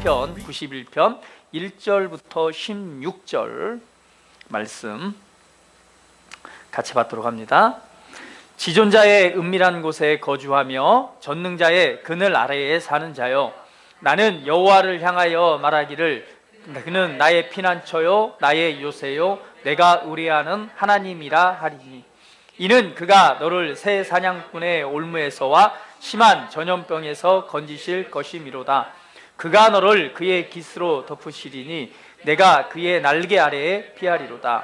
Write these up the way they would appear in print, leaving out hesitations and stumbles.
시편 91편 1절부터 16절 말씀 같이 받도록 합니다. 지존자의 은밀한 곳에 거주하며 전능자의 그늘 아래에 사는 자여, 나는 여호와를 향하여 말하기를 그는 나의 피난처요 나의 요새요 내가 의뢰하는 하나님이라 하리니, 이는 그가 너를 새 사냥꾼의 올무에서와 심한 전염병에서 건지실 것이미로다. 그가 너를 그의 깃으로 덮으시리니 내가 그의 날개 아래에 피하리로다.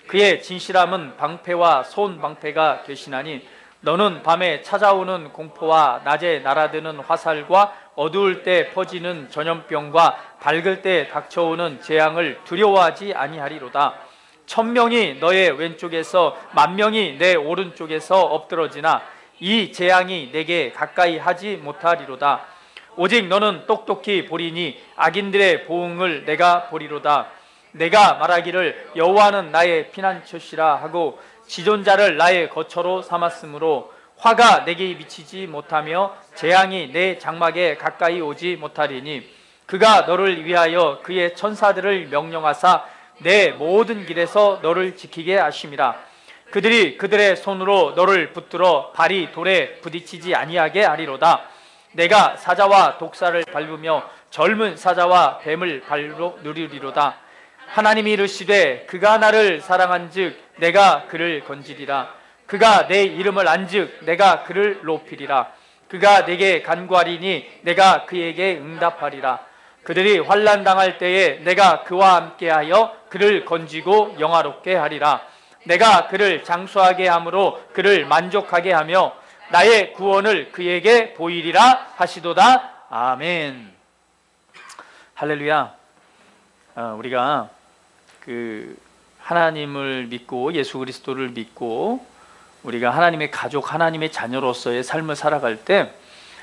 그의 진실함은 방패와 손방패가 되시나니, 너는 밤에 찾아오는 공포와 낮에 날아드는 화살과 어두울 때 퍼지는 전염병과 밝을 때 닥쳐오는 재앙을 두려워하지 아니하리로다. 1000명이 너의 왼쪽에서 10,000명이 내 오른쪽에서 엎드러지나 이 재앙이 내게 가까이 하지 못하리로다. 오직 너는 똑똑히 보리니 악인들의 보응을 내가 보리로다. 내가 말하기를 여호와는 나의 피난처시라 하고 지존자를 나의 거처로 삼았으므로 화가 내게 미치지 못하며 재앙이 내 장막에 가까이 오지 못하리니, 그가 너를 위하여 그의 천사들을 명령하사 내 모든 길에서 너를 지키게 하심이라. 그들이 그들의 손으로 너를 붙들어 발이 돌에 부딪히지 아니하게 하리로다. 내가 사자와 독사를 밟으며 젊은 사자와 뱀을 발로 누리리로다. 하나님이 이르시되 그가 나를 사랑한즉 내가 그를 건지리라. 그가 내 이름을 안즉 내가 그를 높이리라. 그가 내게 간구하리니 내가 그에게 응답하리라. 그들이 환난 당할 때에 내가 그와 함께하여 그를 건지고 영화롭게 하리라. 내가 그를 장수하게 함으로 그를 만족하게 하며 나의 구원을 그에게 보이리라 하시도다. 아멘. 할렐루야. 우리가 하나님을 믿고 예수 그리스도를 믿고 우리가 하나님의 가족, 하나님의 자녀로서의 삶을 살아갈 때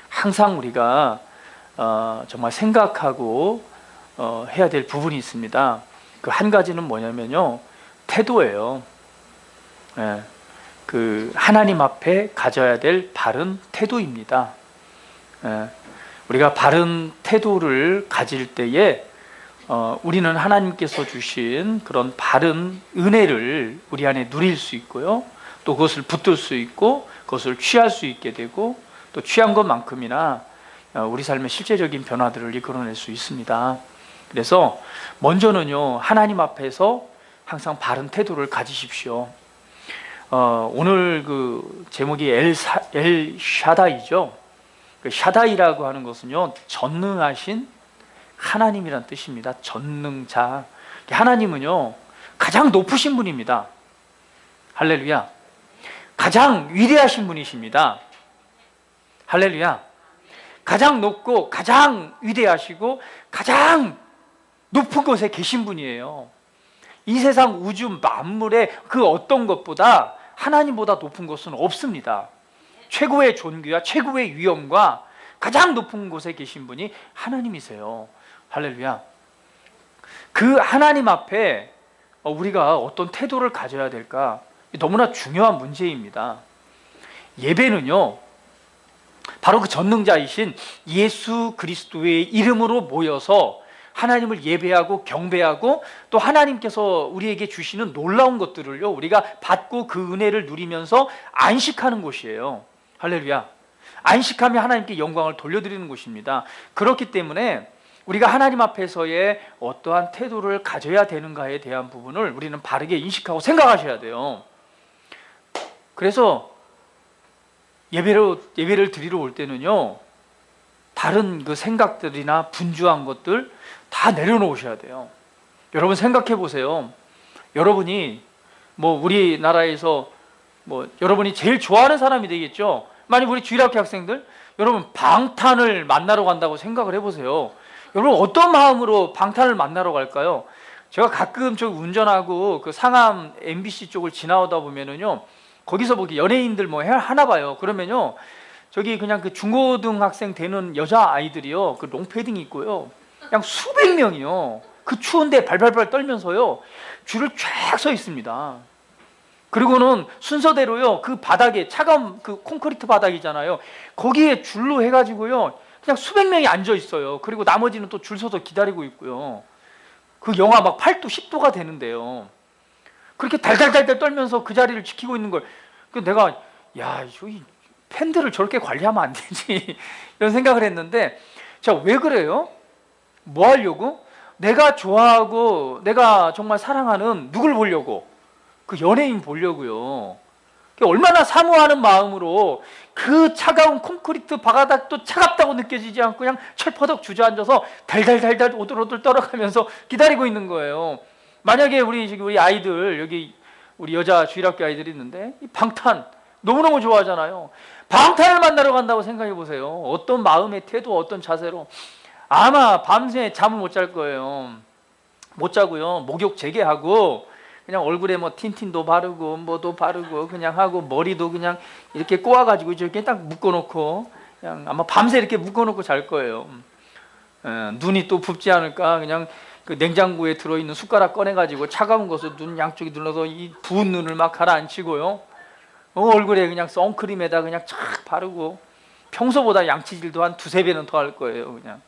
항상 우리가 정말 생각하고 해야 될 부분이 있습니다. 그 한 가지는 뭐냐면요, 태도예요. 하나님 앞에 가져야 될 바른 태도입니다. 우리가 바른 태도를 가질 때에 우리는 하나님께서 주신 그런 바른 은혜를 우리 안에 누릴 수 있고요, 또 그것을 붙들 수 있고 그것을 취할 수 있게 되고, 또 취한 것만큼이나 우리 삶의 실제적인 변화들을 이끌어낼 수 있습니다. 그래서 먼저는요, 하나님 앞에서 항상 바른 태도를 가지십시오. 오늘 그 제목이 엘 샤다이죠. 그 샤다이라고 하는 것은요, 전능하신 하나님이란 뜻입니다. 전능자. 하나님은요, 가장 높으신 분입니다. 할렐루야. 가장 위대하신 분이십니다. 할렐루야. 가장 높고 가장 위대하시고 가장 높은 곳에 계신 분이에요. 이 세상 우주 만물의 그 어떤 것보다 하나님보다 높은 것은 없습니다. 최고의 존귀와 최고의 위엄과 가장 높은 곳에 계신 분이 하나님이세요. 할렐루야. 그 하나님 앞에 우리가 어떤 태도를 가져야 될까? 너무나 중요한 문제입니다. 예배는요, 바로 그 전능자이신 예수 그리스도의 이름으로 모여서 하나님을 예배하고 경배하고, 또 하나님께서 우리에게 주시는 놀라운 것들을요, 우리가 받고 그 은혜를 누리면서 안식하는 곳이에요. 할렐루야. 안식하며 하나님께 영광을 돌려드리는 곳입니다. 그렇기 때문에 우리가 하나님 앞에서의 어떠한 태도를 가져야 되는가에 대한 부분을 우리는 바르게 인식하고 생각하셔야 돼요. 그래서 예배를 드리러 올 때는요, 다른 그 생각들이나 분주한 것들 다 내려놓으셔야 돼요. 여러분 생각해 보세요. 여러분이 우리나라에서 여러분이 제일 좋아하는 사람이 되겠죠. 만약 우리 주일학교 학생들, 여러분 방탄을 만나러 간다고 생각을 해보세요. 여러분 어떤 마음으로 방탄을 만나러 갈까요? 제가 가끔 저 운전하고 그 상암 MBC 쪽을 지나오다 보면은요, 거기서 연예인들 하나 봐요. 그러면요, 저기 그냥 그 중고등학생 되는 여자 아이들이요, 그 롱패딩 입고요, 그냥 수백 명이요, 그 추운데 발발발 떨면서요 줄을 쫙 서 있습니다. 그리고는 순서대로요, 그 바닥에 차가운 그 콘크리트 바닥이잖아요, 거기에 줄로 해가지고요 그냥 수백 명이 앉아 있어요. 그리고 나머지는 또 줄 서서 기다리고 있고요. 그 영하 막 8도, 10도가 되는데요. 그렇게 달달달달 떨면서 그 자리를 지키고 있는 걸, 그 내가, 야, 이 팬들을 저렇게 관리하면 안 되지. 이런 생각을 했는데, 자, 왜 그래요? 뭐 하려고? 내가 좋아하고, 내가 정말 사랑하는 누굴 보려고? 그 연예인 보려고요. 얼마나 사모하는 마음으로 그 차가운 콘크리트 바닥도 차갑다고 느껴지지 않고 그냥 철퍼덕 주저앉아서 달달달달 오들오들 떨어가면서 기다리고 있는 거예요. 만약에 우리 아이들, 여기 우리 여자 주일학교 아이들이 있는데 이 방탄 너무너무 좋아하잖아요. 방탄을 만나러 간다고 생각해 보세요. 어떤 마음의 태도, 어떤 자세로. 아마 밤새 잠을 못 잘 거예요. 못 자고요. 목욕 재개하고 그냥 얼굴에 뭐 틴틴도 바르고 뭐도 바르고 그냥 하고 머리도 그냥 이렇게 꼬아가지고 이렇게 딱 묶어놓고 그냥 아마 밤새 이렇게 묶어놓고 잘 거예요. 눈이 또 붓지 않을까 그냥 그 냉장고에 들어있는 숟가락 꺼내가지고 차가운 것을 눈 양쪽에 눌러서 이 부은 눈을 막 가라앉히고요. 얼굴에 그냥 선크림에다 그냥 착 바르고 평소보다 양치질도 한 두세 배는 더 할 거예요. 그냥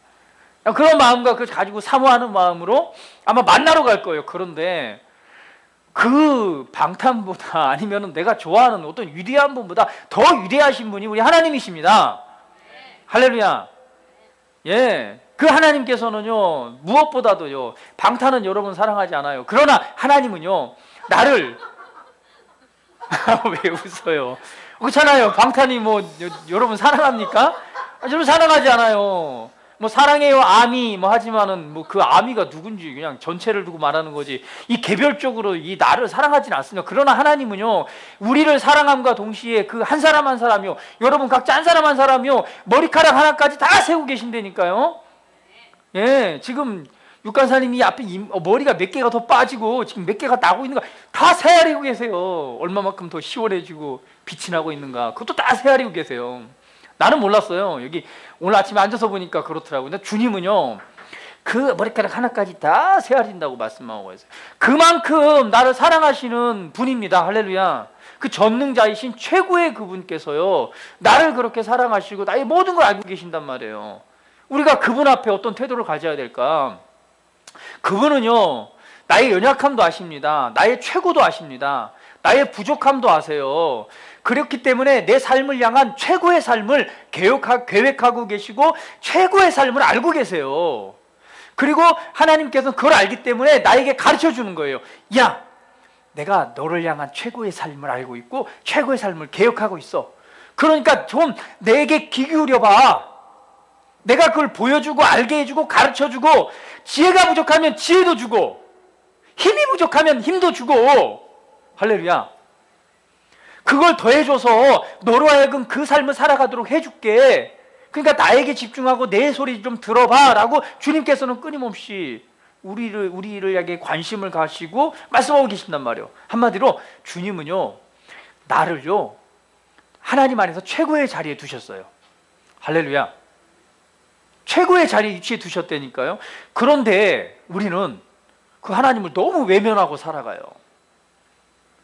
그런 마음과 그 가지고 사모하는 마음으로 아마 만나러 갈 거예요. 그런데 그 방탄보다 아니면 내가 좋아하는 어떤 위대한 분보다 더 위대하신 분이 우리 하나님이십니다. 할렐루야. 예, 그 하나님께서는요 무엇보다도요 방탄은 여러분 사랑하지 않아요. 그러나 하나님은요 나를 왜 웃어요? 그렇잖아요. 방탄이 뭐 여러분 사랑합니까? 여러분 사랑하지 않아요. 뭐 사랑해요 아미 뭐 하지만은 뭐 그 아미가 누군지 그냥 전체를 두고 말하는 거지 이 개별적으로 이 나를 사랑하지는 않습니다. 그러나 하나님은요 우리를 사랑함과 동시에 그 한 사람 한 사람이요 여러분 각자 한 사람 한 사람이요 머리카락 하나까지 다 세고 계신다니까요. 예, 지금 육간사님이 앞에 머리가 몇 개가 더 빠지고 지금 몇 개가 나고 있는가 다 세아리고 계세요. 얼마만큼 더 시원해지고 빛이 나고 있는가 그것도 다 세아리고 계세요. 나는 몰랐어요. 여기 오늘 아침에 앉아서 보니까 그렇더라고요. 근데 주님은요 그 머리카락 하나까지 다 세아린다고 말씀하고 있어요. 그만큼 나를 사랑하시는 분입니다. 할렐루야. 그 전능자이신 최고의 그분께서요 나를 그렇게 사랑하시고 나의 모든 걸 알고 계신단 말이에요. 우리가 그분 앞에 어떤 태도를 가져야 될까? 그분은요 나의 연약함도 아십니다. 나의 최고도 아십니다. 나의 부족함도 아세요. 그렇기 때문에 내 삶을 향한 최고의 삶을 계획하고 계시고 최고의 삶을 알고 계세요. 그리고 하나님께서는 그걸 알기 때문에 나에게 가르쳐 주는 거예요. 야, 내가 너를 향한 최고의 삶을 알고 있고 최고의 삶을 계획하고 있어. 그러니까 좀 내게 귀 기울여 봐. 내가 그걸 보여주고 알게 해주고 가르쳐주고 지혜가 부족하면 지혜도 주고 힘이 부족하면 힘도 주고 할렐루야. 그걸 더해줘서 너로 하여금 그 삶을 살아가도록 해줄게. 그러니까 나에게 집중하고 내 소리 좀 들어봐 라고 주님께서는 끊임없이 우리를 향해 관심을 가시고 말씀하고 계신단 말이에요. 한마디로 주님은요 나를요 하나님 안에서 최고의 자리에 두셨어요. 할렐루야. 최고의 자리에 위치해 두셨다니까요. 그런데 우리는 그 하나님을 너무 외면하고 살아가요.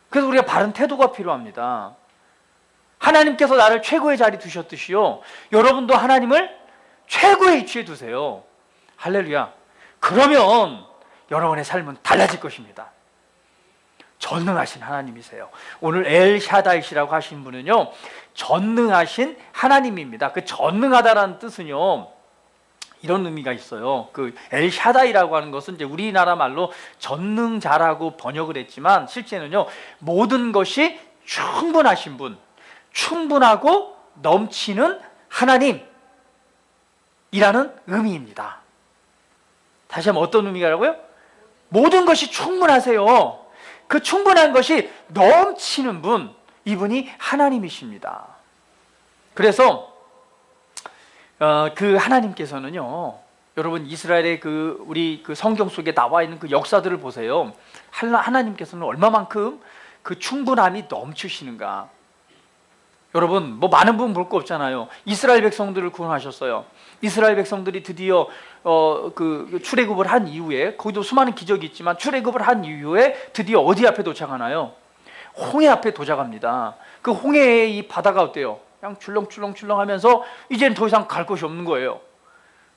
그래서 우리가 바른 태도가 필요합니다. 하나님께서 나를 최고의 자리에 두셨듯이요 여러분도 하나님을 최고의 위치에 두세요. 할렐루야. 그러면 여러분의 삶은 달라질 것입니다. 전능하신 하나님이세요. 오늘 엘샤다이시라고 하신 분은요 전능하신 하나님입니다. 그 전능하다라는 뜻은요 이런 의미가 있어요. 그 엘샤다이라고 하는 것은 이제 우리나라 말로 전능자라고 번역을 했지만 실제는요 모든 것이 충분하신 분, 충분하고 넘치는 하나님이라는 의미입니다. 다시 한번 어떤 의미가라고요? 모든 것이 충분하세요. 그 충분한 것이 넘치는 분, 이분이 하나님이십니다. 그래서 그 하나님께서는요 여러분 이스라엘의 우리 성경 속에 나와 있는 그 역사들을 보세요. 하나님께서는 얼마만큼 그 충분함이 넘치시는가. 여러분 뭐 많은 부분 볼 거 없잖아요. 이스라엘 백성들을 구원하셨어요. 이스라엘 백성들이 드디어 그 출애굽을 한 이후에 거기도 수많은 기적이 있지만 출애굽을 한 이후에 드디어 어디 앞에 도착하나요? 홍해 앞에 도착합니다. 그 홍해의 이 바다가 어때요? 그냥 출렁출렁출렁 하면서 이제는 더 이상 갈 곳이 없는 거예요.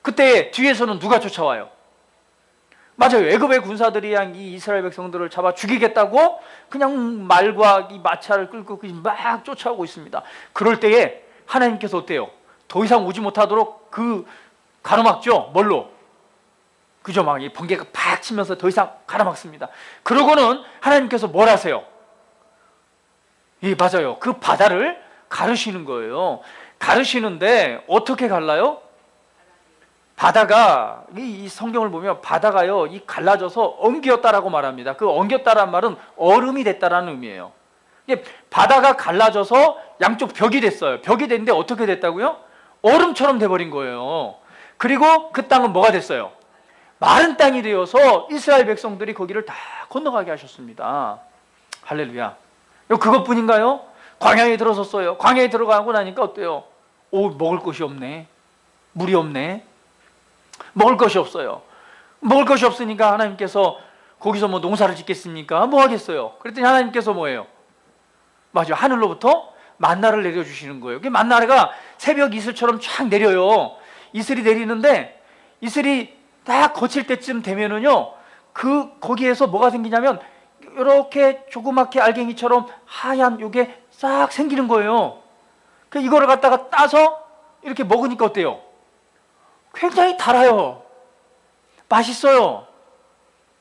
그때 뒤에서는 누가 쫓아와요? 맞아요. 애굽의 군사들이 이 이스라엘 백성들을 잡아 죽이겠다고 그냥 말과 이 마차를 끌고 막 쫓아오고 있습니다. 그럴 때에 하나님께서 어때요? 더 이상 오지 못하도록 가로막죠. 뭘로? 그죠? 막 이 번개가 팍 치면서 더 이상 가로막습니다. 그러고는 하나님께서 뭘 하세요? 예, 맞아요. 그 바다를 가르시는 거예요. 가르시는데 어떻게 갈라요? 바다가 이 성경을 보면 바다가요 이 갈라져서 엉겼다라고 말합니다. 그 엉겼다란 말은 얼음이 됐다라는 의미예요. 이게 바다가 갈라져서 양쪽 벽이 됐어요. 벽이 됐는데 어떻게 됐다고요? 얼음처럼 돼버린 거예요. 그리고 그 땅은 뭐가 됐어요? 마른 땅이 되어서 이스라엘 백성들이 거기를 다 건너가게 하셨습니다. 할렐루야. 그것뿐인가요? 광야에 들어섰어요. 광야에 들어가고 나니까 어때요? 먹을 것이 없네. 물이 없네. 먹을 것이 없어요. 먹을 것이 없으니까 하나님께서 거기서 뭐 농사를 짓겠습니까? 뭐 하겠어요? 그랬더니 하나님께서 뭐예요? 맞아요. 하늘로부터 만나를 내려주시는 거예요. 그 만나가 새벽 이슬처럼 쫙 내려요. 이슬이 내리는데 이슬이 딱 거칠 때쯤 되면은요, 거기에서 뭐가 생기냐면 이렇게 조그맣게 알갱이처럼 하얀 요게 싹 생기는 거예요. 이거를 갖다가 따서 이렇게 먹으니까 어때요? 굉장히 달아요. 맛있어요.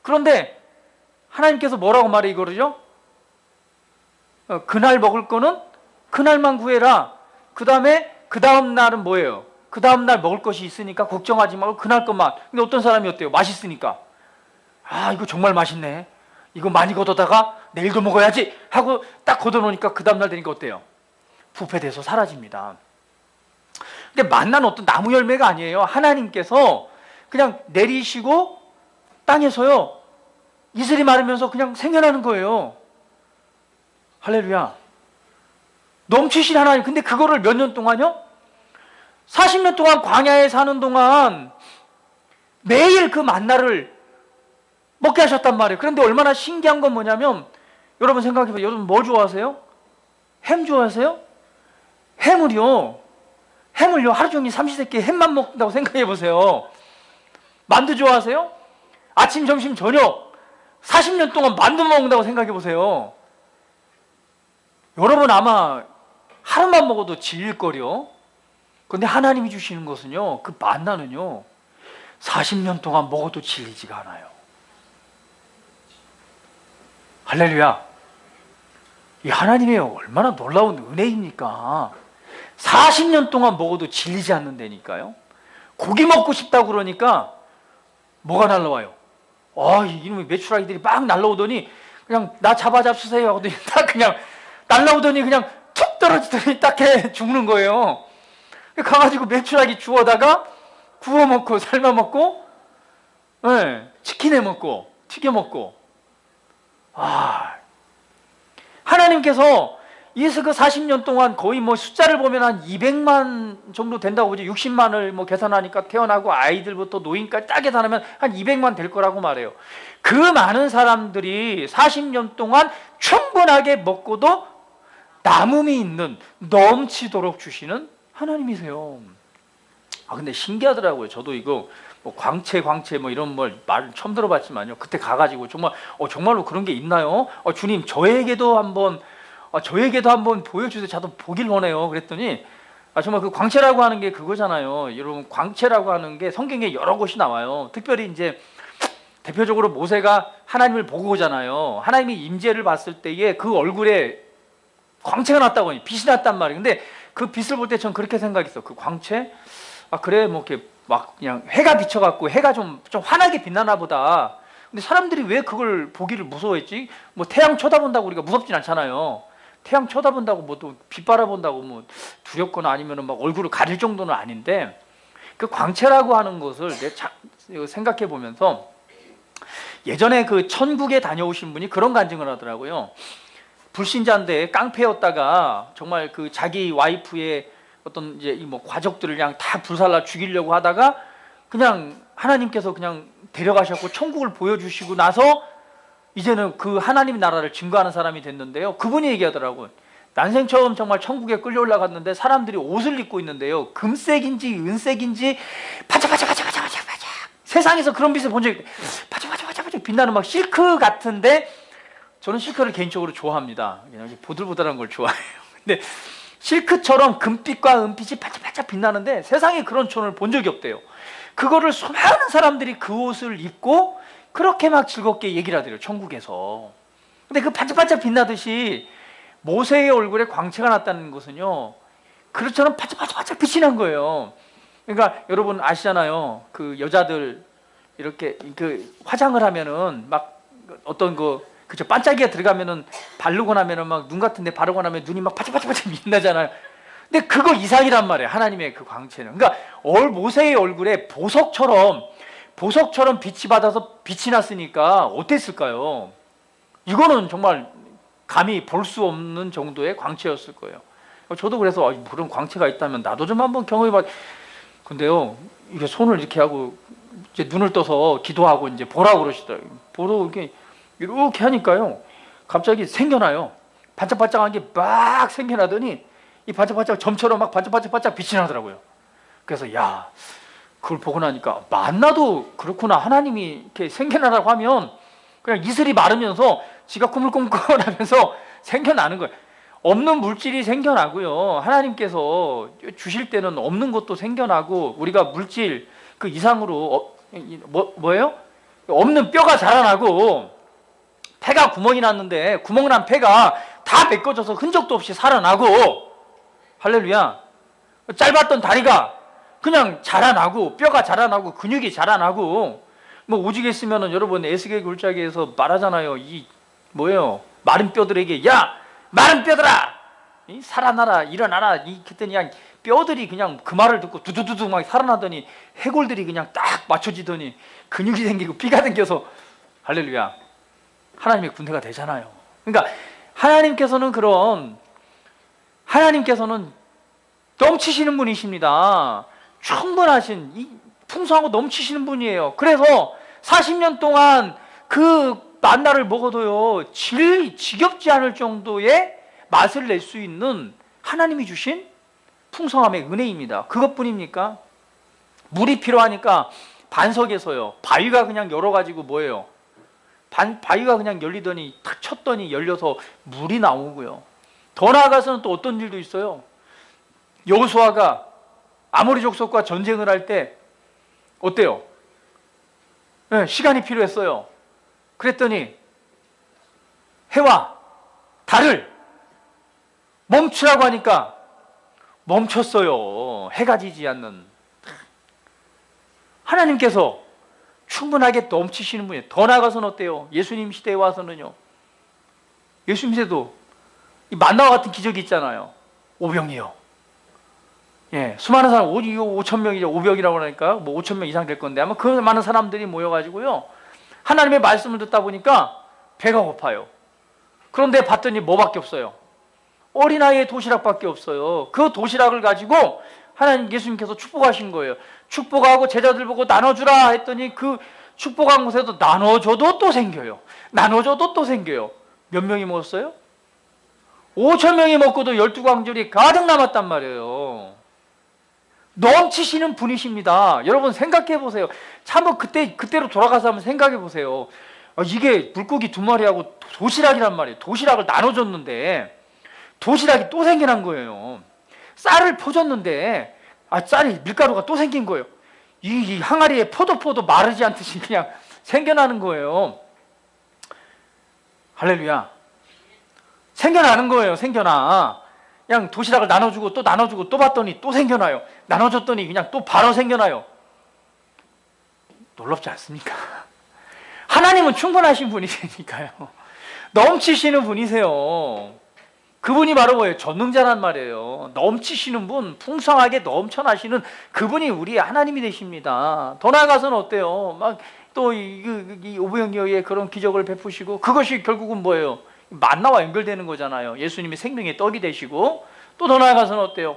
그런데 하나님께서 뭐라고 말해 이거를요? 그날 먹을 거는 그날만 구해라. 그 다음 날은 뭐예요? 그 다음 날 먹을 것이 있으니까 걱정하지 말고 그날 것만. 근데 어떤 사람이 어때요? 맛있으니까 이거 정말 맛있네. 이거 많이 걷어다가 내일도 먹어야지 하고 딱 걷어놓으니까 그 다음 날 되니까 어때요? 부패돼서 사라집니다. 근데 만나는 어떤 나무 열매가 아니에요. 하나님께서 그냥 내리시고 땅에서요 이슬이 마르면서 그냥 생겨나는 거예요. 할렐루야. 넘치신 하나님. 근데 그거를 몇 년 동안요? 40년 동안 광야에 사는 동안 매일 그 만나를 먹게 하셨단 말이에요. 그런데 얼마나 신기한 건 뭐냐면, 여러분 생각해봐요. 여러분 뭐 좋아하세요? 햄 좋아하세요? 햄을요 하루 종일 삼시세끼 햄만 먹는다고 생각해보세요. 만두 좋아하세요? 아침, 점심, 저녁 40년 동안 만두 먹는다고 생각해보세요. 여러분 아마 하루만 먹어도 질릴걸요. 그런데 하나님이 주시는 것은요, 그 만나는요 40년 동안 먹어도 질리지가 않아요. 할렐루야. 이 하나님의 얼마나 놀라운 은혜입니까? 40년 동안 먹어도 질리지 않는다니까요. 고기 먹고 싶다고 그러니까 뭐가 날라와요? 이놈의 메추라기들이 막 날라오더니 그냥 나 잡아주세요 하더니 딱 그냥 날라오더니 그냥 툭 떨어지더니 딱 죽는 거예요. 가가지고 메추라기 주워다가 구워 먹고 삶아 먹고, 치킨에 먹고 튀겨 먹고. 하나님께서 그 40년 동안 거의 뭐 숫자를 보면 한 200만 정도 된다고 보죠. 60만을 뭐 계산하니까 태어나고 아이들부터 노인까지 딱 계산하면 한 200만 될 거라고 말해요. 그 많은 사람들이 40년 동안 충분하게 먹고도 남음이 있는, 넘치도록 주시는 하나님이세요. 근데 신기하더라고요. 저도 이거 뭐 광채 뭐 이런 말 처음 들어봤지만요. 그때 가가지고 정말로 그런 게 있나요? 주님 저에게도 한번 보여주세요. 저도 보길 원해요. 그랬더니 정말 그 광채라고 하는 게 그거잖아요. 여러분 광채라고 하는 게 성경에 여러 곳이 나와요. 특별히 이제 대표적으로 모세가 하나님을 보고 오잖아요. 하나님의 임재를 봤을 때에 그 얼굴에 광채가 났다고 하니 빛이 났단 말이에요. 근데 그 빛을 볼 때 전 그렇게 생각했어. 그 광채? 그래 뭐 이렇게 막 그냥 해가 비쳐갖고 해가 좀 환하게 빛나나 보다. 근데 사람들이 왜 그걸 보기를 무서워했지? 뭐 태양 쳐다본다고 우리가 무섭진 않잖아요. 태양 쳐다본다고 뭐 또 빛 바라본다고 뭐 두렵거나 아니면은 막 얼굴을 가릴 정도는 아닌데, 그 광채라고 하는 것을 생각해 보면서 예전에 그 천국에 다녀오신 분이 그런 간증을 하더라고요. 불신자인데 깡패였다가 정말 그 자기 와이프의 어떤 이제 뭐 과적들을 그냥 다 불살라 죽이려고 하다가 그냥 하나님께서 그냥 데려가셨고 천국을 보여주시고 나서 이제는 그 하나님 나라를 증거하는 사람이 됐는데요. 그분이 얘기하더라고요. 난생 처음 정말 천국에 끌려 올라갔는데 사람들이 옷을 입고 있는데요. 금색인지 은색인지 반짝반짝반짝반짝 세상에서 그런 빛을 본 적이 반짝반짝반짝 빛나는 막 실크 같은데, 저는 실크를 개인적으로 좋아합니다. 그냥 보들보들한 걸 좋아해요. 근데 실크처럼 금빛과 은빛이 반짝반짝 빛나는데 세상에 그런 촌을 본 적이 없대요. 그거를 수많은 사람들이 그 옷을 입고 그렇게 막 즐겁게 얘기를 하더래요, 천국에서. 근데 그 반짝반짝 빛나듯이 모세의 얼굴에 광채가 났다는 것은요, 그렇처럼 반짝반짝 빛이 난 거예요. 그러니까 여러분 아시잖아요. 그 여자들 이렇게 그 화장을 하면은 막 어떤 그죠, 반짝이가 들어가면은 바르고 나면은 막 눈 같은데 바르고 나면 눈이 막 반짝반짝 빛나잖아요. 근데 그거 이상이란 말이에요, 하나님의 그 광채는. 그러니까 모세의 얼굴에 보석처럼 빛이 받아서 빛이 났으니까 어땠을까요? 이거는 정말 감히 볼 수 없는 정도의 광채였을 거예요. 저도 그래서 그런 광채가 있다면 나도 좀 한번 경험해봐. 근데요, 이게 손을 이렇게 하고 이제 눈을 떠서 기도하고 이제 보라고 그러시더라고요. 보러 이렇게 하니까요, 갑자기 생겨나요. 반짝반짝한 게 막 생겨나더니 이 반짝반짝 점처럼 막 반짝반짝 빛이 나더라고요. 그래서 야, 그걸 보고 나니까 만나도 그렇구나. 하나님이 이렇게 생겨나라고 하면 그냥 이슬이 마르면서 지가 꾸물꾸물하면서 생겨나는 거예요. 없는 물질이 생겨나고요, 하나님께서 주실 때는 없는 것도 생겨나고, 우리가 물질 그 이상으로 뭐예요? 없는 뼈가 자라나고, 폐가 구멍이 났는데 구멍 난 폐가 다 메꿔져서 흔적도 없이 살아나고, 할렐루야. 짧았던 다리가 그냥 자라나고, 뼈가 자라나고, 근육이 자라나고, 뭐 오직에 있으면은 여러분 에스겔 굴자기에서 말하잖아요. 이 뭐예요? 마른 뼈들에게 야, 마른 뼈들아, 살아나라, 일어나라. 그랬더니 그냥 뼈들이 그냥 그 말을 듣고 두두두두 막 살아나더니 해골들이 그냥 딱 맞춰지더니 근육이 생기고 피가 생겨서, 할렐루야, 하나님의 군대가 되잖아요. 그러니까 하나님께서는 넘치시는 분이십니다. 충분하신, 풍성하고 넘치시는 분이에요. 그래서 40년 동안 그 만나를 먹어도요, 지겹지 않을 정도의 맛을 낼 수 있는 하나님이 주신 풍성함의 은혜입니다. 그것뿐입니까? 물이 필요하니까 반석에서요, 바위가 그냥 열어가지고 뭐예요? 바위가 그냥 열리더니 탁 쳤더니 열려서 물이 나오고요. 더 나아가서는 또 어떤 일도 있어요. 여호수아가 아모리 족속과 전쟁을 할 때 어때요? 네, 시간이 필요했어요. 그랬더니 해와 달을 멈추라고 하니까 멈췄어요. 해가 지지 않는. 하나님께서 충분하게 넘치시는 분이에요. 더 나아가서는 어때요? 예수님 시대에 와서는요, 예수님 시대도 이 만나와 같은 기적이 있잖아요. 오병이요. 예, 수많은 사람, 5,000명이죠. 5병이라고 그러니까 뭐 5,000명 이상 될 건데, 아마 그 많은 사람들이 모여가지고요, 하나님의 말씀을 듣다 보니까 배가 고파요. 그런데 봤더니 뭐밖에 없어요? 어린아이의 도시락밖에 없어요. 그 도시락을 가지고 하나님, 예수님께서 축복하신 거예요. 축복하고 제자들 보고 나눠주라 했더니 그 축복한 곳에도 나눠줘도 또 생겨요. 나눠줘도 또 생겨요. 몇 명이 먹었어요? 5,000명이 먹고도 12광줄이 가득 남았단 말이에요. 넘치시는 분이십니다. 여러분 생각해 보세요. 참 그때로 돌아가서 한번 생각해 보세요. 이게 물고기 2마리하고 도시락이란 말이에요. 도시락을 나눠줬는데 도시락이 또 생겨난 거예요. 쌀을 퍼줬는데 쌀이 밀가루가 또 생긴 거예요. 이 항아리에 포도 마르지 않듯이 그냥 생겨나는 거예요. 할렐루야. 생겨나는 거예요. 생겨나. 그냥 도시락을 나눠주고 또 나눠주고 또 봤더니 또 생겨나요. 나눠줬더니 그냥 또 바로 생겨나요. 놀랍지 않습니까? 하나님은 충분하신 분이시니까요. 넘치시는 분이세요. 그분이 바로 뭐예요? 전능자란 말이에요. 넘치시는 분, 풍성하게 넘쳐나시는 그분이 우리 하나님이 되십니다. 더 나아가서는 어때요? 막 또 이 오병이어의 그런 기적을 베푸시고, 그것이 결국은 뭐예요? 만나와 연결되는 거잖아요. 예수님이 생명의 떡이 되시고, 또 더 나아가서는 어때요?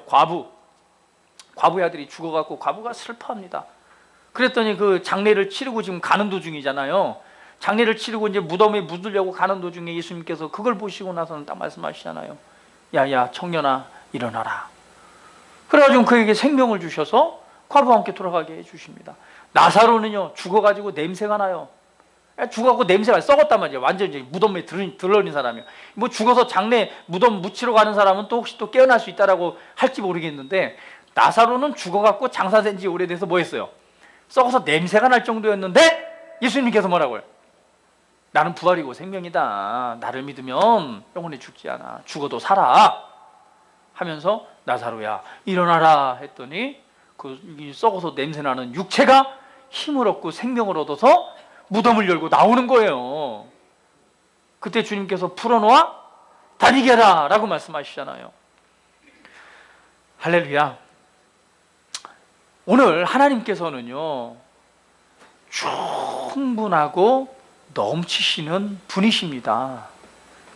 과부의 아들이 죽어갖고 과부가 슬퍼합니다. 그랬더니 그 장례를 치르고 지금 가는 도중이잖아요. 장례를 치르고 이제 무덤에 묻으려고 가는 도중에 예수님께서 그걸 보시고 나서는 딱 말씀하시잖아요. 야야 청년아 일어나라. 그래가지고 그에게 생명을 주셔서 과부와 함께 돌아가게 해주십니다. 나사로는요 죽어가지고 냄새가 나요. 죽어갖고 냄새가 썩었단 말이에요. 완전히 무덤에 들러린 사람이요. 뭐 죽어서 장례 무덤 묻히러 가는 사람은 또 혹시 또 깨어날 수 있다라고 할지 모르겠는데, 나사로는 죽어갖고 장사된 지 오래돼서 뭐 했어요? 썩어서 냄새가 날 정도였는데 예수님께서 뭐라고요? 나는 부활이고 생명이다. 나를 믿으면 영원히 죽지 않아. 죽어도 살아. 하면서 나사로야 일어나라 했더니 그 썩어서 냄새나는 육체가 힘을 얻고 생명을 얻어서 무덤을 열고 나오는 거예요. 그때 주님께서 풀어놓아 다니게 하라 라고 말씀하시잖아요. 할렐루야. 오늘 하나님께서는요 충분하고 넘치시는 분이십니다.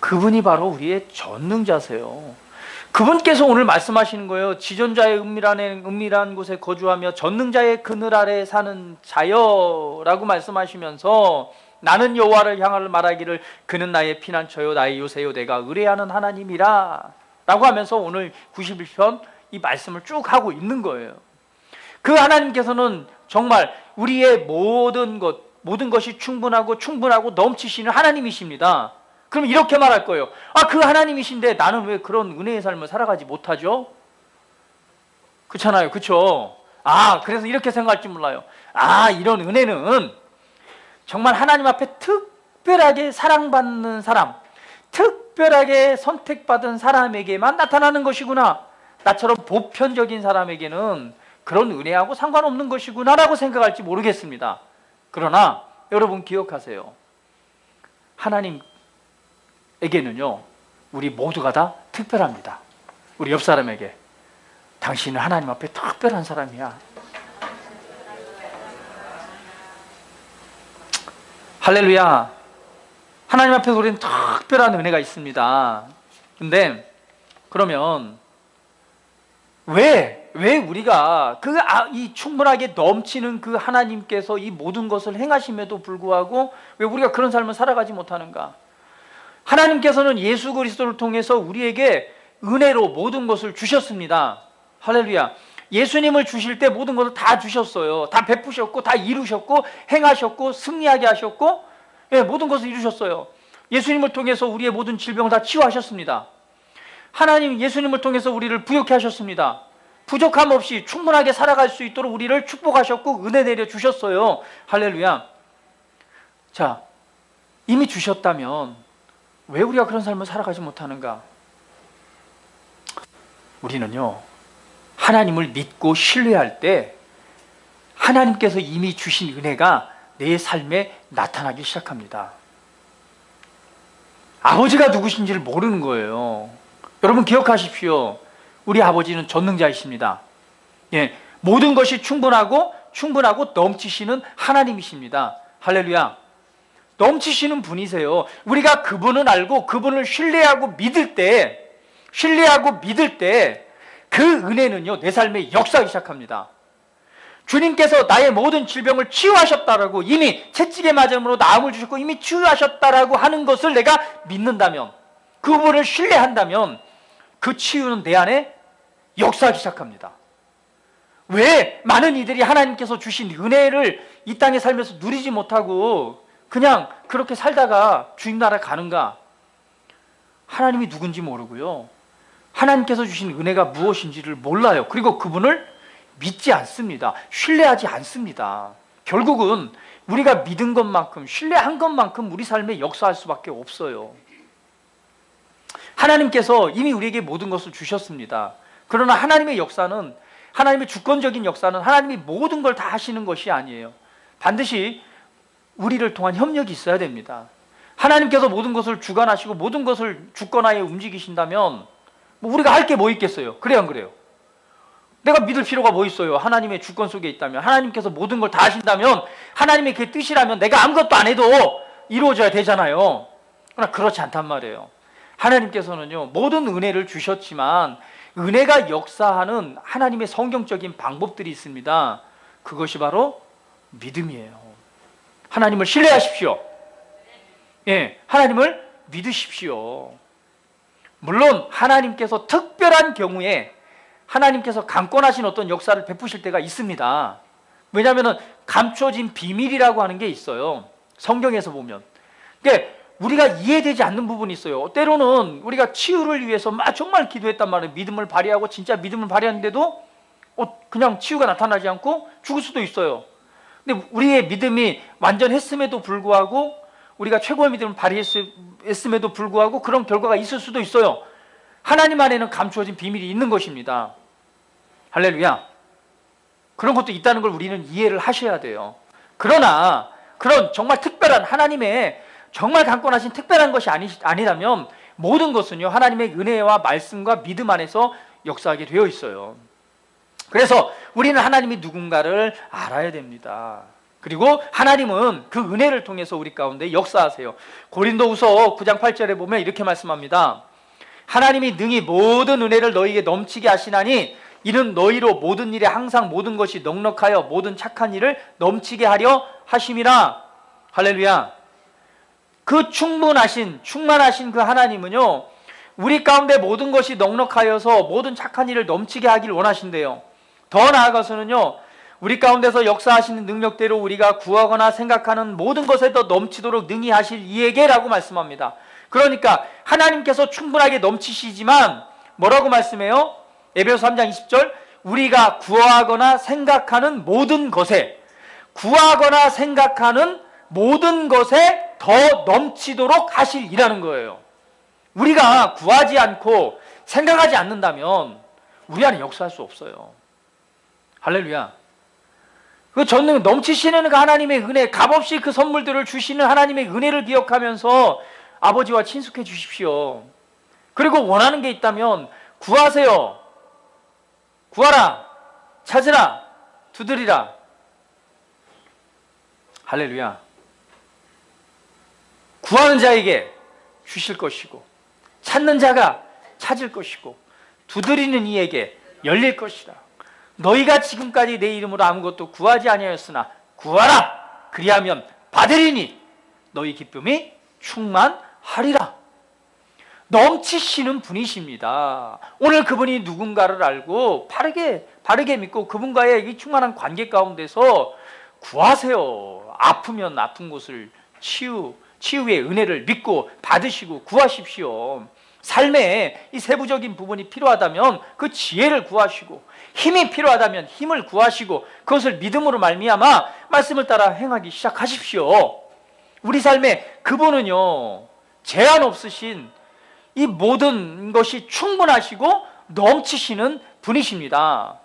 그분이 바로 우리의 전능자세요. 그분께서 오늘 말씀하시는 거예요. 지존자의 은밀한 곳에 거주하며 전능자의 그늘 아래 사는 자여 라고 말씀하시면서, 나는 여호와를 향하여 말하기를 그는 나의 피난처요 나의 요새요 내가 의뢰하는 하나님이라 라고 하면서 오늘 91편 이 말씀을 쭉 하고 있는 거예요. 그 하나님께서는 정말 우리의 모든 것이 충분하고 넘치시는 하나님이십니다. 그럼 이렇게 말할 거예요. 그 하나님이신데 나는 왜 그런 은혜의 삶을 살아가지 못하죠? 그렇잖아요. 그렇죠? 그래서 이렇게 생각할지 몰라요. 이런 은혜는 정말 하나님 앞에 특별하게 사랑받는 사람, 특별하게 선택받은 사람에게만 나타나는 것이구나. 나처럼 보편적인 사람에게는 그런 은혜하고 상관없는 것이구나 라고 생각할지 모르겠습니다. 그러나 여러분 기억하세요. 하나님에게는요 우리 모두가 다 특별합니다. 우리 옆 사람에게 당신은 하나님 앞에 특별한 사람이야. 할렐루야. 하나님 앞에 우리는 특별한 은혜가 있습니다. 근데 그러면 왜 우리가 이 충분하게 넘치는 그 하나님께서 이 모든 것을 행하심에도 불구하고 왜 우리가 그런 삶을 살아가지 못하는가? 하나님께서는 예수 그리스도를 통해서 우리에게 은혜로 모든 것을 주셨습니다. 할렐루야. 예수님을 주실 때 모든 것을 다 주셨어요. 다 베푸셨고 다 이루셨고 행하셨고 승리하게 하셨고 모든 것을 이루셨어요. 예수님을 통해서 우리의 모든 질병을 다 치유하셨습니다. 하나님 예수님을 통해서 우리를 부욕케 하셨습니다. 부족함 없이 충분하게 살아갈 수 있도록 우리를 축복하셨고 은혜 내려주셨어요. 할렐루야. 자, 이미 주셨다면 왜 우리가 그런 삶을 살아가지 못하는가? 우리는요 하나님을 믿고 신뢰할 때 하나님께서 이미 주신 은혜가 내 삶에 나타나기 시작합니다. 아버지가 누구신지를 모르는 거예요. 여러분 기억하십시오. 우리 아버지는 전능자이십니다. 모든 것이 충분하고 넘치시는 하나님이십니다. 할렐루야. 넘치시는 분이세요. 우리가 그분을 알고 그분을 신뢰하고 믿을 때 그 은혜는요 내 삶에 역사하기 시작합니다. 주님께서 나의 모든 질병을 치유하셨다라고, 이미 채찍에 맞음으로 나음을 주셨고 이미 치유하셨다라고 하는 것을 내가 믿는다면, 그분을 신뢰한다면 그 치유는 내 안에 역사하기 시작합니다. 왜 많은 이들이 하나님께서 주신 은혜를 이 땅에 살면서 누리지 못하고 그냥 그렇게 살다가 주님 나라 가는가? 하나님이 누군지 모르고요, 하나님께서 주신 은혜가 무엇인지를 몰라요. 그리고 그분을 믿지 않습니다. 신뢰하지 않습니다. 결국은 우리가 믿은 것만큼 신뢰한 것만큼 우리 삶에 역사할 수밖에 없어요. 하나님께서 이미 우리에게 모든 것을 주셨습니다. 그러나 하나님의 역사는, 하나님의 주권적인 역사는 하나님이 모든 걸 다 하시는 것이 아니에요. 반드시 우리를 통한 협력이 있어야 됩니다. 하나님께서 모든 것을 주관하시고 모든 것을 주권하에 움직이신다면 우리가 할 게 뭐 있겠어요? 그래요, 안 그래요? 내가 믿을 필요가 뭐 있어요? 하나님의 주권 속에 있다면, 하나님께서 모든 걸 다 하신다면, 하나님의 그 뜻이라면 내가 아무것도 안 해도 이루어져야 되잖아요. 그러나 그렇지 않단 말이에요. 하나님께서는요 모든 은혜를 주셨지만 은혜가 역사하는 하나님의 성경적인 방법들이 있습니다. 그것이 바로 믿음이에요. 하나님을 신뢰하십시오. 하나님을 믿으십시오. 물론 하나님께서 특별한 경우에 하나님께서 강권하신 어떤 역사를 베푸실 때가 있습니다. 왜냐하면 감춰진 비밀이라고 하는 게 있어요. 성경에서 보면. 그러니까 우리가 이해되지 않는 부분이 있어요. 때로는 우리가 치유를 위해서 막 정말 기도했단 말이에요. 믿음을 발휘하고 진짜 믿음을 발휘하는데도 그냥 치유가 나타나지 않고 죽을 수도 있어요. 근데 우리의 믿음이 완전했음에도 불구하고, 우리가 최고의 믿음을 발휘했음에도 불구하고 그런 결과가 있을 수도 있어요. 하나님 안에는 감추어진 비밀이 있는 것입니다. 할렐루야. 그런 것도 있다는 걸 우리는 이해를 하셔야 돼요. 그러나 그런 정말 특별한, 하나님의 정말 강권하신 특별한 것이 아니라면 모든 것은요, 하나님의 은혜와 말씀과 믿음 안에서 역사하게 되어 있어요. 그래서 우리는 하나님이 누군가를 알아야 됩니다. 그리고 하나님은 그 은혜를 통해서 우리 가운데 역사하세요. 고린도후서 9장 8절에 보면 이렇게 말씀합니다. 하나님이 능히 모든 은혜를 너희에게 넘치게 하시나니 이는 너희로 모든 일에 항상 모든 것이 넉넉하여 모든 착한 일을 넘치게 하려 하심이라. 할렐루야. 그 충만하신 그 하나님은요, 우리 가운데 모든 것이 넉넉하여서 모든 착한 일을 넘치게 하길 원하신대요. 더 나아가서는요, 우리 가운데서 역사하시는 능력대로 우리가 구하거나 생각하는 모든 것에 더 넘치도록 능히 하실 이에게라고 말씀합니다. 그러니까 하나님께서 충분하게 넘치시지만 뭐라고 말씀해요? 에베소서 3장 20절, 우리가 구하거나 생각하는 모든 것에, 구하거나 생각하는 모든 것에 더 넘치도록 하실이라는 거예요. 우리가 구하지 않고 생각하지 않는다면 우리 안에 역사할 수 없어요. 할렐루야. 그 전능 넘치시는 그 하나님의 은혜, 값없이 그 선물들을 주시는 하나님의 은혜를 기억하면서 아버지와 친숙해 주십시오. 그리고 원하는 게 있다면 구하세요. 구하라, 찾으라, 두드리라. 할렐루야. 구하는 자에게 주실 것이고, 찾는 자가 찾을 것이고, 두드리는 이에게 열릴 것이라. 너희가 지금까지 내 이름으로 아무것도 구하지 아니하였으나 구하라, 그리하면 받으리니 너희 기쁨이 충만하리라. 넘치시는 분이십니다. 오늘 그분이 누군가를 알고 바르게 믿고 그분과의 이 충만한 관계 가운데서 구하세요. 아프면 아픈 곳을 치유의 은혜를 믿고 받으시고 구하십시오. 삶에 이 세부적인 부분이 필요하다면 그 지혜를 구하시고, 힘이 필요하다면 힘을 구하시고, 그것을 믿음으로 말미암아 말씀을 따라 행하기 시작하십시오. 우리 삶에 그분은요, 제한 없으신 이 모든 것이 충분하시고 넘치시는 분이십니다.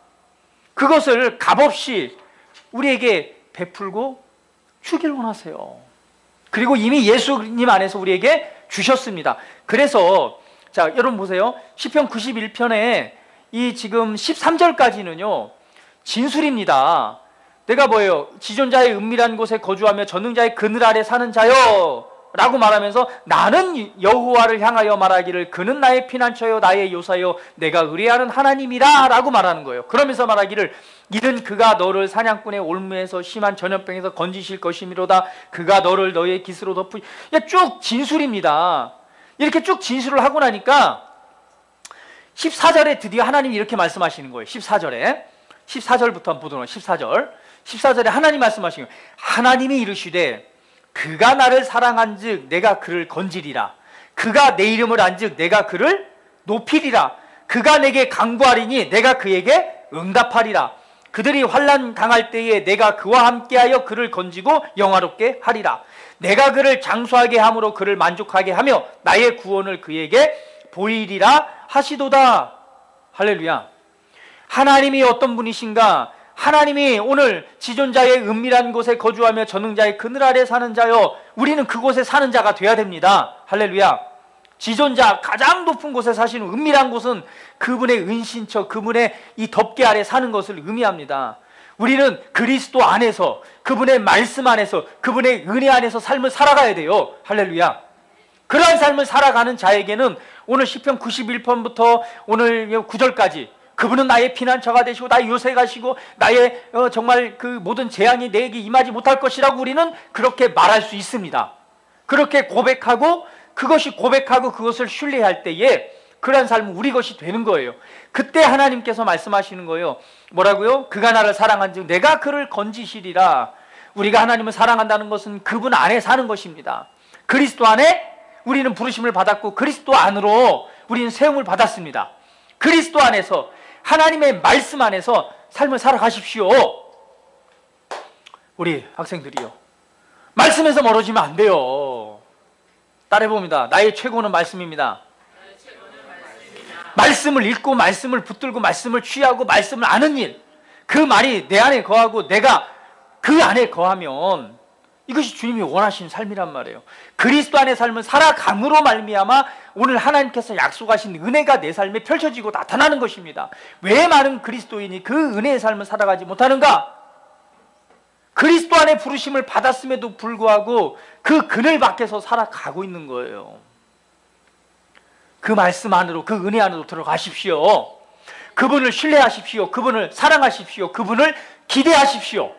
그것을 값없이 우리에게 베풀고 주길 원하세요. 그리고 이미 예수님 안에서 우리에게 주셨습니다. 그래서 자, 여러분 보세요. 시편 91편에 이 지금 13절까지는요 진술입니다. 내가 뭐예요? 지존자의 은밀한 곳에 거주하며 전능자의 그늘 아래 사는 자요 라고 말하면서 나는 여호와를 향하여 말하기를 그는 나의 피난처요 나의 요사요 내가 의뢰하는 하나님이라 라고 말하는 거예요. 그러면서 말하기를 이는 그가 너를 사냥꾼의 올무에서 심한 전염병에서 건지실 것이미로다. 그가 너를 너의 깃으로 덮으. 쭉 진술입니다. 이렇게 쭉 진술을 하고 나니까 14절에 드디어 하나님이 이렇게 말씀하시는 거예요. 14절부터 한번 보도록 14절에 하나님 말씀하시는 거예요. 하나님이 이르시되 그가 나를 사랑한즉 내가 그를 건지리라. 그가 내 이름을 안즉 내가 그를 높이리라. 그가 내게 간구하리니 내가 그에게 응답하리라. 그들이 환난 당할 때에 내가 그와 함께하여 그를 건지고 영화롭게 하리라. 내가 그를 장수하게 함으로 그를 만족하게 하며 나의 구원을 그에게 보이리라 하시도다. 할렐루야. 하나님이 어떤 분이신가? 하나님이 오늘 지존자의 은밀한 곳에 거주하며 전능자의 그늘 아래 사는 자요, 우리는 그곳에 사는 자가 돼야 됩니다. 할렐루야. 지존자 가장 높은 곳에 사시는 은밀한 곳은 그분의 은신처, 그분의 이 덮개 아래 사는 것을 의미합니다. 우리는 그리스도 안에서, 그분의 말씀 안에서, 그분의 은혜 안에서 삶을 살아가야 돼요. 할렐루야. 그러한 삶을 살아가는 자에게는 오늘 시편 91편부터 오늘 9절까지 그분은 나의 피난처가 되시고 나의 요새가 시고 나의 정말 그 모든 재앙이 내게 임하지 못할 것이라고 우리는 그렇게 말할 수 있습니다. 그렇게 고백하고 그것을 신뢰할 때에 그러한 삶은 우리 것이 되는 거예요. 그때 하나님께서 말씀하시는 거예요. 뭐라고요? 그가 나를 사랑한즉 내가 그를 건지시리라. 우리가 하나님을 사랑한다는 것은 그분 안에 사는 것입니다. 그리스도 안에 우리는 부르심을 받았고 그리스도 안으로 우리는 세움을 받았습니다. 그리스도 안에서 하나님의 말씀 안에서 삶을 살아가십시오. 우리 학생들이요, 말씀에서 멀어지면 안 돼요. 따라해봅니다. 나의 최고는 말씀입니다. 말씀을 읽고 말씀을 붙들고 말씀을 취하고 말씀을 아는 일, 그 말이 내 안에 거하고 내가 그 안에 거하면 이것이 주님이 원하시는 삶이란 말이에요. 그리스도 안의 삶을 살아감으로 말미암아 오늘 하나님께서 약속하신 은혜가 내 삶에 펼쳐지고 나타나는 것입니다. 왜 많은 그리스도인이 그 은혜의 삶을 살아가지 못하는가? 그리스도 안에 부르심을 받았음에도 불구하고 그 그늘 밖에서 살아가고 있는 거예요. 그 말씀 안으로, 그 은혜 안으로 들어가십시오. 그분을 신뢰하십시오. 그분을 사랑하십시오. 그분을 기대하십시오.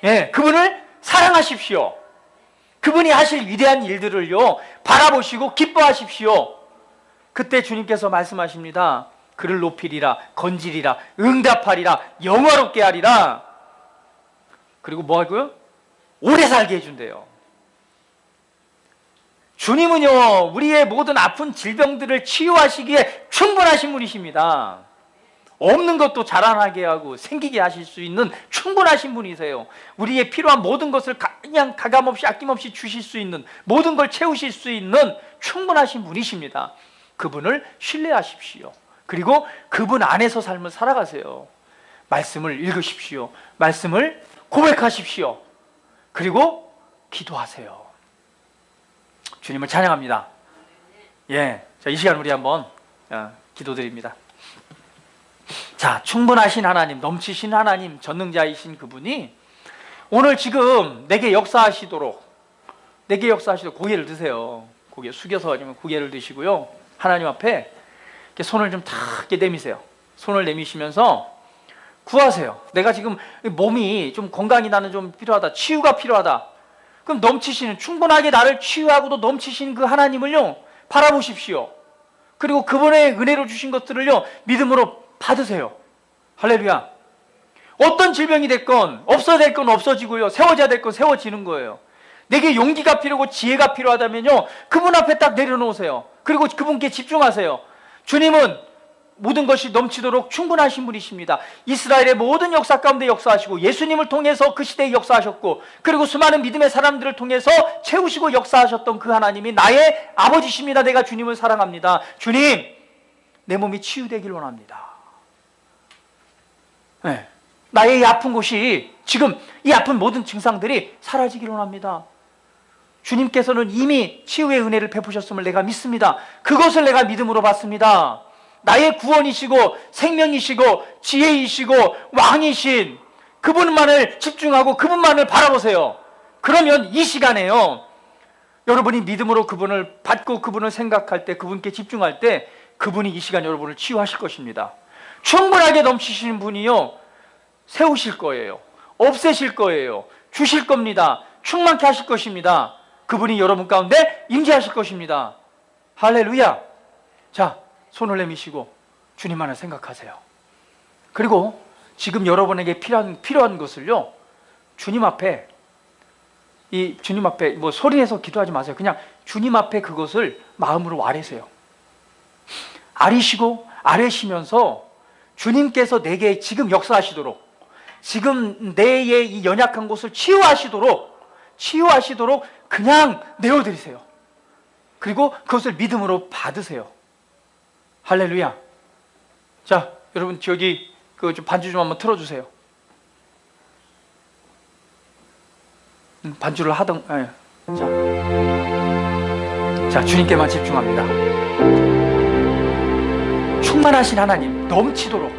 예, 그분을 사랑하십시오. 그분이 하실 위대한 일들을요 바라보시고 기뻐하십시오. 그때 주님께서 말씀하십니다. 그를 높이리라, 건지리라, 응답하리라, 영화롭게 하리라. 그리고 뭐 하고요? 오래 살게 해준대요. 주님은요 우리의 모든 아픈 질병들을 치유하시기에 충분하신 분이십니다. 없는 것도 자라나게 하고 생기게 하실 수 있는 충분하신 분이세요. 우리의 필요한 모든 것을 그냥 가감없이 아낌없이 주실 수 있는, 모든 걸 채우실 수 있는 충분하신 분이십니다. 그분을 신뢰하십시오. 그리고 그분 안에서 삶을 살아가세요. 말씀을 읽으십시오. 말씀을 고백하십시오. 그리고 기도하세요. 주님을 찬양합니다. 예, 자, 이 시간 우리 한번 기도드립니다. 자, 충분하신 하나님, 넘치신 하나님, 전능자이신 그분이 오늘 지금 내게 역사하시도록 고개를 드세요. 고개 숙여서 아니면 고개를 드시고요, 하나님 앞에 이렇게 손을 좀 탁 이렇게 내미세요. 손을 내미시면서 구하세요. 내가 지금 몸이 좀 건강이 나는 좀 필요하다, 치유가 필요하다. 그럼 넘치시는, 충분하게 나를 치유하고도 넘치신 그 하나님을요 바라보십시오. 그리고 그분의 은혜로 주신 것들을요 믿음으로 받으세요. 할렐루야. 어떤 질병이 됐건 없어야 될 건 없어지고요, 세워져야 될 건 세워지는 거예요. 내게 용기가 필요하고 지혜가 필요하다면요 그분 앞에 딱 내려놓으세요. 그리고 그분께 집중하세요. 주님은 모든 것이 넘치도록 충분하신 분이십니다. 이스라엘의 모든 역사 가운데 역사하시고 예수님을 통해서 그 시대에 역사하셨고 그리고 수많은 믿음의 사람들을 통해서 채우시고 역사하셨던 그 하나님이 나의 아버지십니다. 내가 주님을 사랑합니다. 주님, 내 몸이 치유되길 원합니다. 네. 나의 이 아픈 곳이, 지금 이 아픈 모든 증상들이 사라지길 원합니다. 주님께서는 이미 치유의 은혜를 베푸셨음을 내가 믿습니다. 그것을 내가 믿음으로 받습니다. 나의 구원이시고 생명이시고 지혜이시고 왕이신 그분만을 집중하고 그분만을 바라보세요. 그러면 이 시간에요 여러분이 믿음으로 그분을 받고 그분을 생각할 때, 그분께 집중할 때 그분이 이 시간 여러분을 치유하실 것입니다. 충분하게 넘치시는 분이요 세우실 거예요. 없애실 거예요. 주실 겁니다. 충만케 하실 것입니다. 그분이 여러분 가운데 임재하실 것입니다. 할렐루야. 자, 손을 내미시고 주님만을 생각하세요. 그리고 지금 여러분에게 필요한 것을요 주님 앞에 뭐 소리내서 기도하지 마세요. 그냥 주님 앞에 그것을 마음으로 아뢰세요. 아뢰시면서 주님께서 내게 지금 역사하시도록, 지금 내의 이 연약한 곳을 치유하시도록 그냥 내어드리세요. 그리고 그것을 믿음으로 받으세요. 할렐루야. 자, 여러분 여기 그 반주 좀 한번 틀어주세요. 반주를 하던, 예. 자, 주님께만 집중합니다. 충만하신 하나님, 넘치도록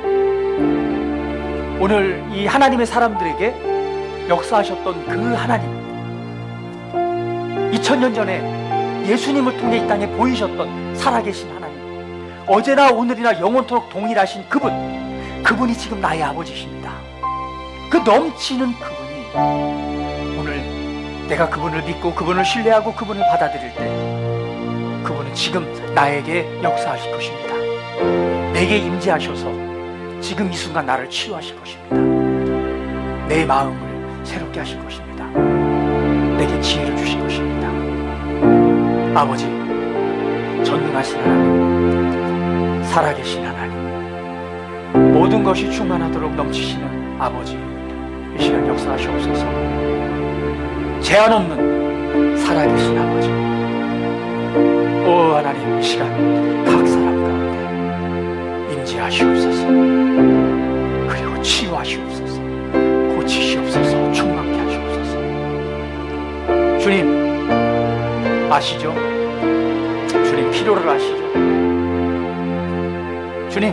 오늘 이 하나님의 사람들에게 역사하셨던 그 하나님, 2000년 전에 예수님을 통해 이 땅에 보이셨던 살아계신 하나님, 어제나 오늘이나 영원토록 동일하신 그분이 지금 나의 아버지십니다. 그 넘치는 그분이 오늘 내가 그분을 믿고 그분을 신뢰하고 그분을 받아들일 때 그분은 지금 나에게 역사하실 것입니다. 내게 임재하셔서 지금 이 순간 나를 치유하실 것입니다. 내 마음을 새롭게 하실 것입니다. 내게 지혜를 주실 것입니다. 아버지, 전능하신 하나님, 살아계신 하나님, 모든 것이 충만하도록 넘치시는 아버지, 이 시간 역사하시옵소서. 제한 없는 살아계신 아버지, 오 하나님, 이 시간 각 사람 가운데 임재하시옵소서. 그리고 치유하시옵소서. 고치시옵소서. 충만케 하시옵소서. 주님 아시죠? 주님 필요를 아시죠? 주님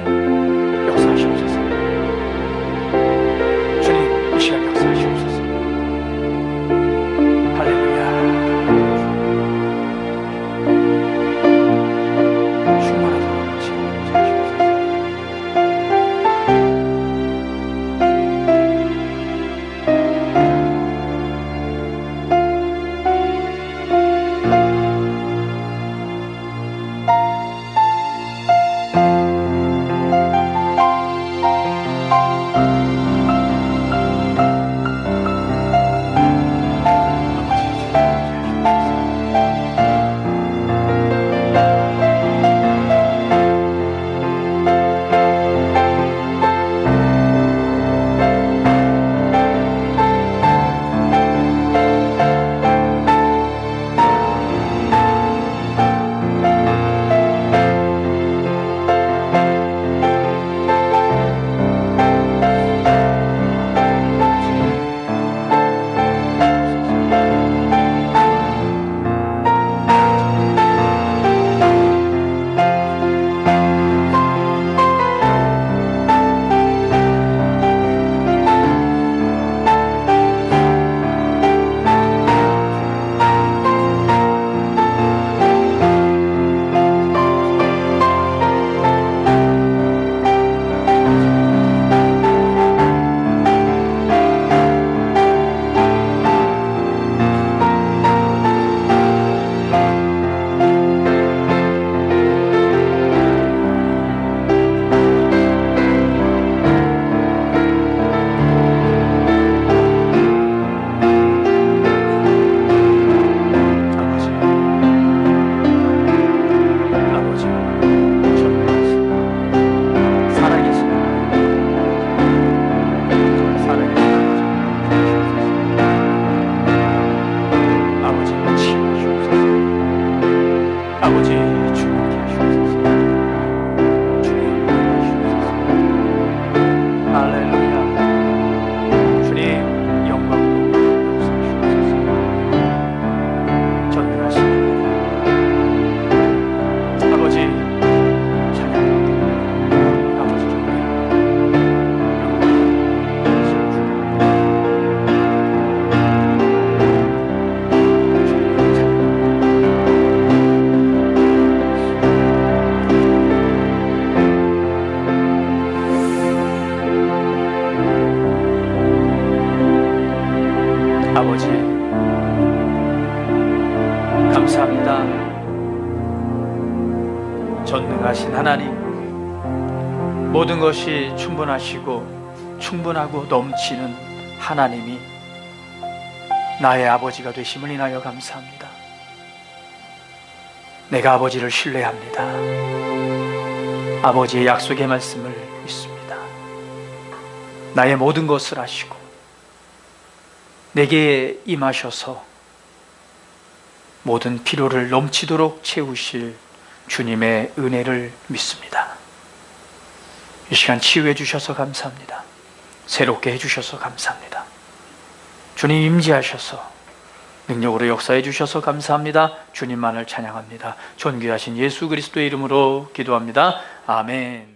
역사하시옵소서. 주님 이 시간 역사하시옵소서. 할렐루야. 충만하도록 지금 역사하시옵소서. 아버지 감사합니다. 전능하신 하나님, 모든 것이 충분하시고 충분하고 넘치는 하나님이 나의 아버지가 되심을 인하여 감사합니다. 내가 아버지를 신뢰합니다. 아버지의 약속의 말씀을 믿습니다. 나의 모든 것을 아시고 내게 임하셔서 모든 필요를 넘치도록 채우실 주님의 은혜를 믿습니다. 이 시간 치유해 주셔서 감사합니다. 새롭게 해주셔서 감사합니다. 주님 임재하셔서 능력으로 역사해 주셔서 감사합니다. 주님만을 찬양합니다. 존귀하신 예수 그리스도의 이름으로 기도합니다. 아멘.